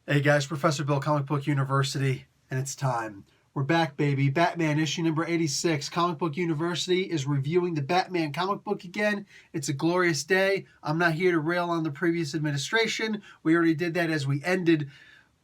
Hey guys, Professor Bill, Comic Book University, and it's time. We're back, baby. Batman issue number 86. Comic Book University is reviewing the Batman comic book again. It's a glorious day. I'm not here to rail on the previous administration. We already did that as we ended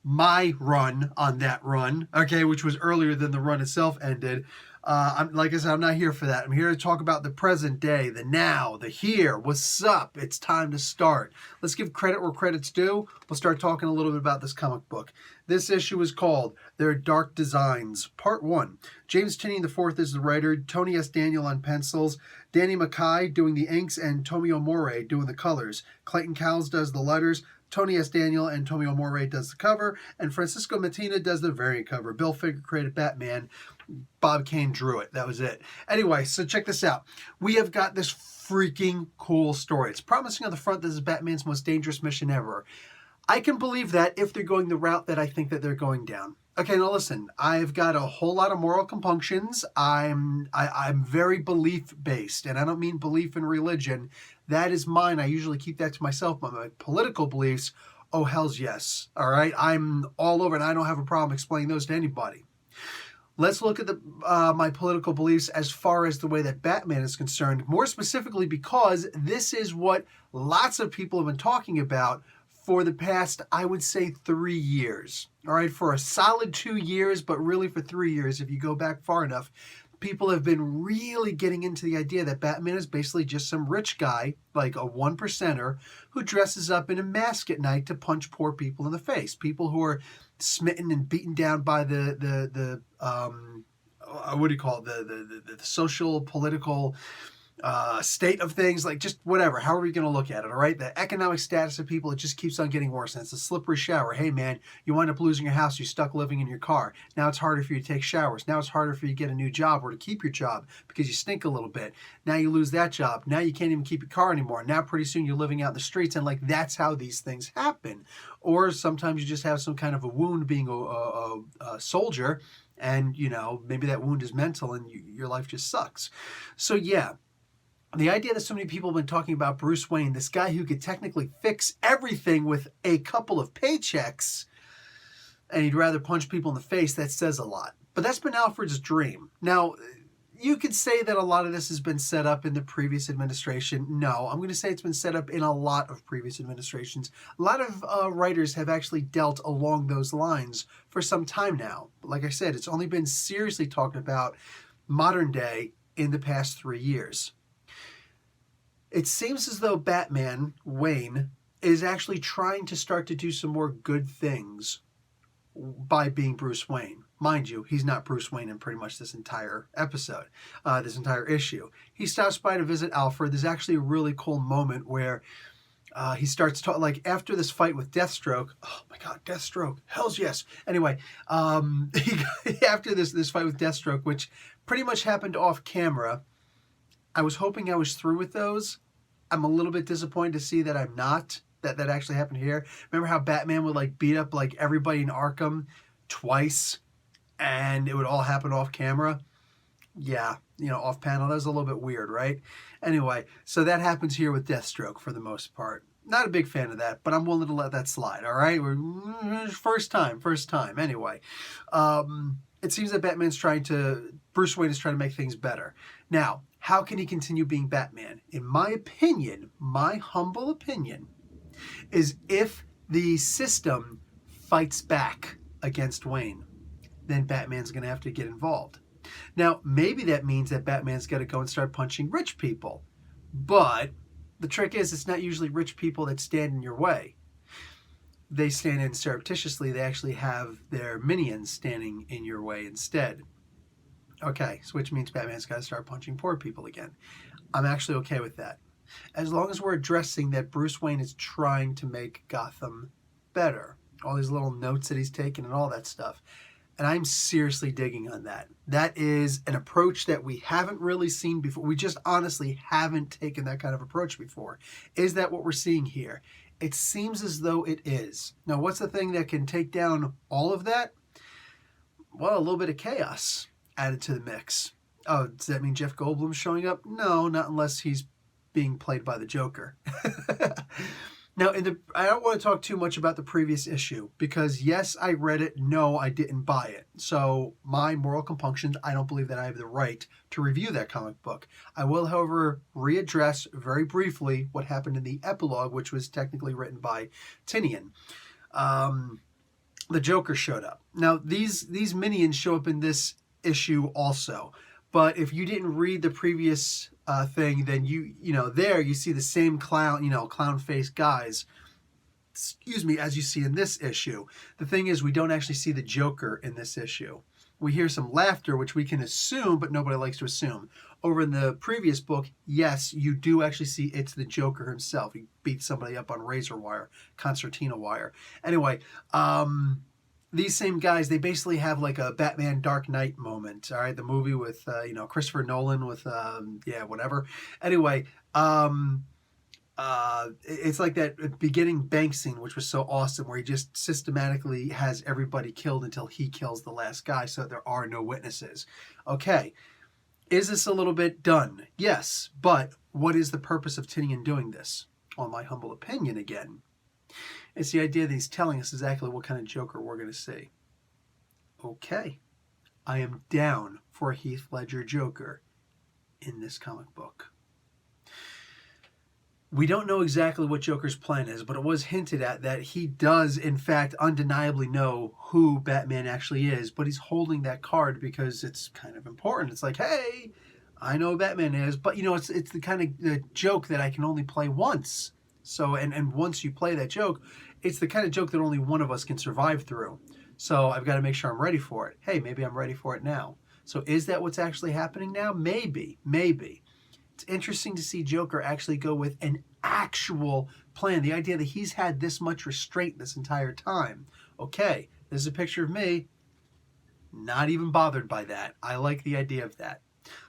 my run on that run, okay, which was earlier than the run itself ended. Like I said, I'm not here for that. I'm here to talk about the present day, the now, the here. What's up? It's time to start. Let's give credit where credit's due. We'll start talking a little bit about this comic book. This issue is called Their Dark Designs, Part 1. James Tynion IV is the writer, Tony S. Daniel on pencils, Danny Mackay doing the inks, and Tomio Morey doing the colors. Clayton Cowles does the letters. Tony S. Daniel and Tomio Morey does the cover, and Francisco Mattina does the variant cover. Bill Finger created Batman. Bob Kane drew it. That was it. Anyway, so check this out. We have got this freaking cool story. It's promising on the front this is Batman's most dangerous mission ever. I can believe that if they're going the route that I think that they're going down. Okay, now listen, I've got a whole lot of moral compunctions. I'm very belief-based, and I don't mean belief in religion. That is mine. I usually keep that to myself, but my political beliefs, oh, hell's yes. All right, I'm all over, and I don't have a problem explaining those to anybody. Let's look at my political beliefs as far as the way that Batman is concerned, more specifically because this is what lots of people have been talking about for the past, I would say, 3 years. All right, for a solid 2 years, but really for 3 years, if you go back far enough, people have been really getting into the idea that Batman is basically just some rich guy, like a one percenter, who dresses up in a mask at night to punch poor people in the face. People who are smitten and beaten down by the what do you call it, the social, political state of things, like just whatever, however you're going to look at it, all right? The economic status of people, it just keeps on getting worse, and it's a slippery shower. Hey, man, you wind up losing your house, you're stuck living in your car. Now it's harder for you to take showers. Now it's harder for you to get a new job or to keep your job because you stink a little bit. Now you lose that job. Now you can't even keep your car anymore. Now pretty soon you're living out in the streets, and like that's how these things happen. Or sometimes you just have some kind of a wound being a soldier, and, you know, maybe that wound is mental and your life just sucks. So, yeah. The idea that so many people have been talking about Bruce Wayne, this guy who could technically fix everything with a couple of paychecks, and he'd rather punch people in the face, that says a lot. But that's been Alfred's dream. Now, you could say that a lot of this has been set up in the previous administration. No, I'm going to say it's been set up in a lot of previous administrations. A lot of writers have actually dealt along those lines for some time now. But like I said, it's only been seriously talked about modern day in the past 3 years. It seems as though Batman, Wayne, is actually trying to start to do some more good things by being Bruce Wayne. Mind you, he's not Bruce Wayne in pretty much this entire episode, this entire issue. He stops by to visit Alfred. There's actually a really cool moment where he starts talking, like after this fight with Deathstroke. Oh my God, Deathstroke, hells yes. Anyway, after this fight with Deathstroke, which pretty much happened off camera, I was hoping I was through with those. I'm a little bit disappointed to see that I'm not, that actually happened here. Remember how Batman would like beat up like everybody in Arkham twice and it would all happen off camera? Yeah, you know, off panel. That was a little bit weird, right? Anyway, so that happens here with Deathstroke for the most part. Not a big fan of that, but I'm willing to let that slide, all right? First time. Anyway, it seems that Bruce Wayne is trying to make things better. Now, how can he continue being Batman? In my opinion, my humble opinion, is if the system fights back against Wayne, then Batman's going to have to get involved. Now, maybe that means that Batman's got to go and start punching rich people. But the trick is, it's not usually rich people that stand in your way. They stand in surreptitiously. They actually have their minions standing in your way instead. Okay, so which means Batman's got to start punching poor people again. I'm actually okay with that. As long as we're addressing that Bruce Wayne is trying to make Gotham better. All these little notes that he's taken and all that stuff. And I'm seriously digging on that. That is an approach that we haven't really seen before. We just honestly haven't taken that kind of approach before. Is that what we're seeing here? It seems as though it is. Now, what's the thing that can take down all of that? Well, a little bit of chaos added to the mix. Oh, does that mean Jeff Goldblum's showing up? No, not unless he's being played by the Joker. Now, I don't want to talk too much about the previous issue because yes, I read it. No, I didn't buy it. So my moral compunctions, I don't believe that I have the right to review that comic book. I will, however, readdress very briefly what happened in the epilogue, which was technically written by Tinian. The Joker showed up. Now, these minions show up in this issue also. But if you didn't read the previous thing, then there you see the same clown face guys, as you see in this issue. The thing is, we don't actually see the Joker in this issue. We hear some laughter, which we can assume, but nobody likes to assume. Over in the previous book, yes, you do actually see it's the Joker himself. He beats somebody up on razor wire, concertina wire. Anyway, these same guys, they basically have like a Batman Dark Knight moment. All right, the movie with Christopher Nolan with whatever. Anyway, it's like that beginning bank scene, which was so awesome, where he just systematically has everybody killed until he kills the last guy, so there are no witnesses. Okay, is this a little bit done? Yes, but what is the purpose of Tinian doing this? On my humble opinion, again, it's the idea that he's telling us exactly what kind of Joker we're going to see. Okay, I am down for a Heath Ledger Joker in this comic book. We don't know exactly what Joker's plan is, but it was hinted at that he does, in fact, undeniably know who Batman actually is, but he's holding that card because it's kind of important. It's like, hey, I know who Batman is, but, it's the kind of the joke that I can only play once. So, and once you play that joke, it's the kind of joke that only one of us can survive through. So I've got to make sure I'm ready for it. Hey, maybe I'm ready for it now. So is that what's actually happening now? Maybe. It's interesting to see Joker actually go with an actual plan. The idea that he's had this much restraint this entire time. Okay, this is a picture of me. Not even bothered by that. I like the idea of that.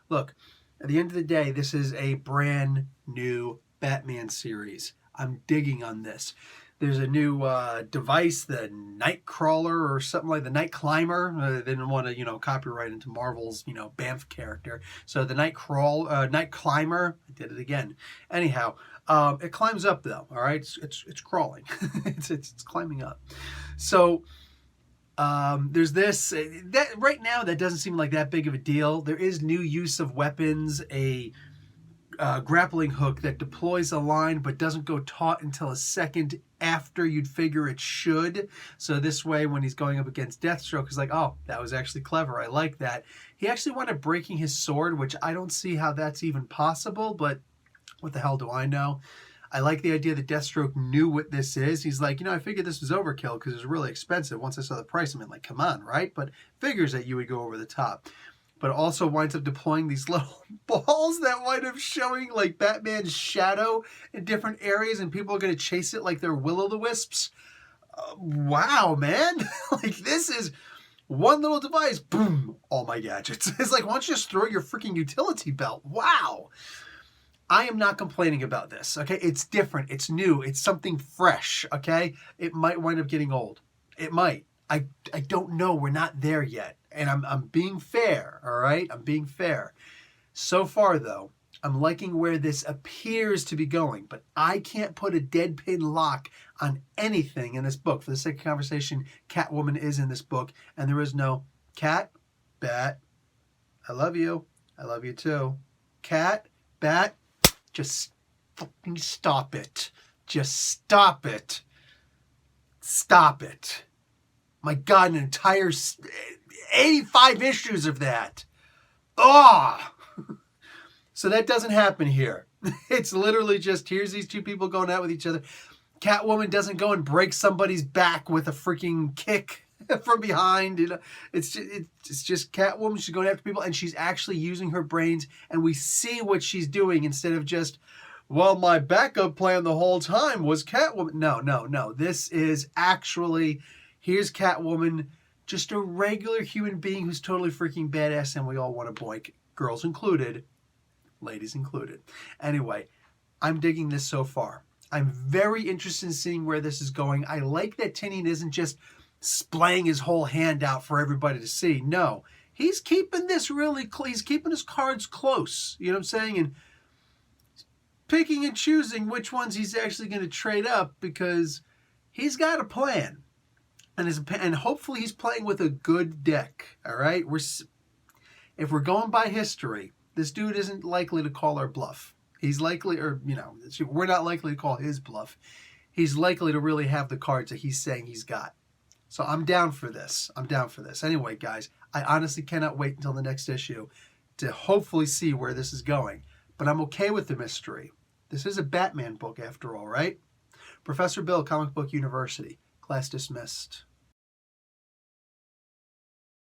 Look, at the end of the day, this is a brand new Batman series. I'm digging on this. There's a new device, the Nightcrawler or something like the Night Climber. They didn't want to, copyright into Marvel's, Banff character. So the Night Climber, I did it again. Anyhow, it climbs up though. All right, it's crawling. it's climbing up. So there's this that right now that doesn't seem like that big of a deal. There is new use of weapons, a grappling hook that deploys a line but doesn't go taut until a second after you'd figure it should. So this way, when he's going up against Deathstroke, he's like, oh, that was actually clever. I like that. He actually wound up breaking his sword, which I don't see how that's even possible, but what the hell do I know? I like the idea that Deathstroke knew what this is. He's like, I figured this was overkill because it was really expensive. Once I saw the price, I'm like, come on, right? But figures that you would go over the top. But it also winds up deploying these little balls that wind up showing like Batman's shadow in different areas, and people are going to chase it like they're will-o'-the-wisps. Wow, man. Like, this is one little device, boom, all my gadgets. It's like, why don't you just throw your freaking utility belt? Wow. I am not complaining about this, okay? It's different. It's new. It's something fresh, okay? It might wind up getting old. It might. I don't know. We're not there yet. And I'm being fair, all right? I'm being fair. So far, though, I'm liking where this appears to be going, but I can't put a dead pin lock on anything in this book. For the sake of conversation, Catwoman is in this book, and there is no Cat, Bat, I love you. I love you too. Cat, Bat, just fucking stop it. Just stop it. Stop it. My God, an entire 85 issues of that. Oh! So that doesn't happen here. It's literally just, here's these two people going out with each other. Catwoman doesn't go and break somebody's back with a freaking kick from behind. It's just Catwoman. She's going after people, and she's actually using her brains, and we see what she's doing instead of just, well, my backup plan the whole time was Catwoman. No. This is actually, here's Catwoman, just a regular human being who's totally freaking badass, and we all want to boink, girls included, ladies included. Anyway, I'm digging this so far. I'm very interested in seeing where this is going. I like that Tinian isn't just splaying his whole hand out for everybody to see. No, he's keeping this really, he's keeping his cards close. You know what I'm saying? And picking and choosing which ones he's actually going to trade up because he's got a plan. And hopefully he's playing with a good deck, all right? If we're going by history, this dude isn't likely to call our bluff. He's likely, or, we're not likely to call his bluff. He's likely to really have the cards that he's saying he's got. So I'm down for this. Anyway, guys, I honestly cannot wait until the next issue to hopefully see where this is going. But I'm okay with the mystery. This is a Batman book after all, right? Professor Bill, Comic Book University. Class dismissed.